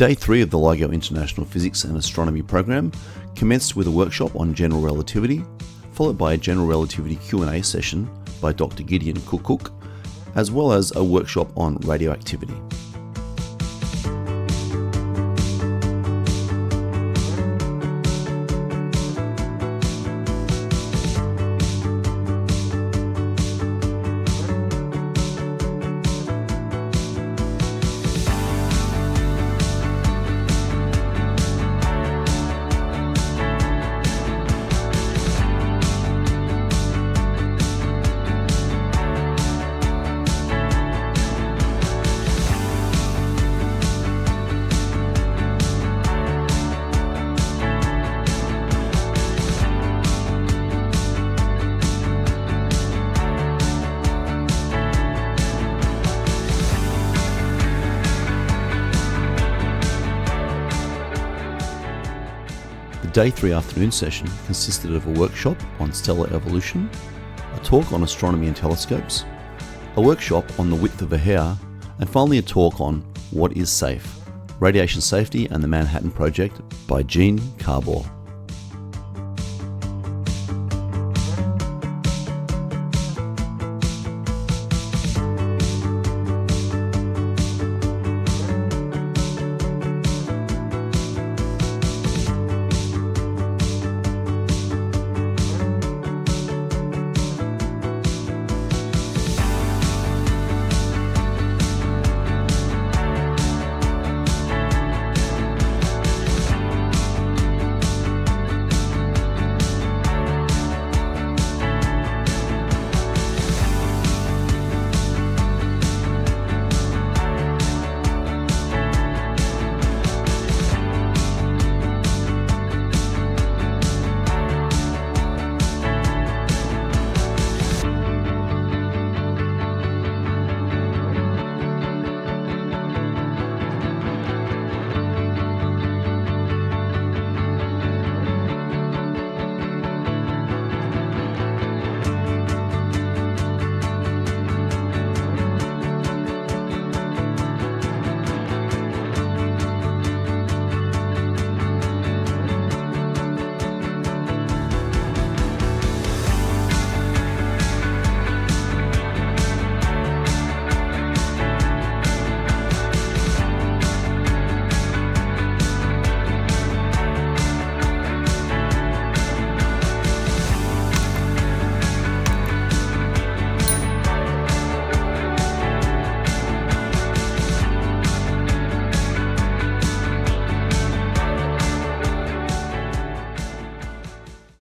Day 3 of the LIGO International Physics and Astronomy program commenced with a workshop on general relativity, followed by a general relativity Q&A session by Dr Gideon Koekoek, as well as a workshop on radioactivity. The Day 3 afternoon session consisted of a workshop on stellar evolution, a talk on astronomy and telescopes, a workshop on the width of a hair, and finally a talk on What is Safe? Radiation Safety and the Manhattan Project by Gene Carbour.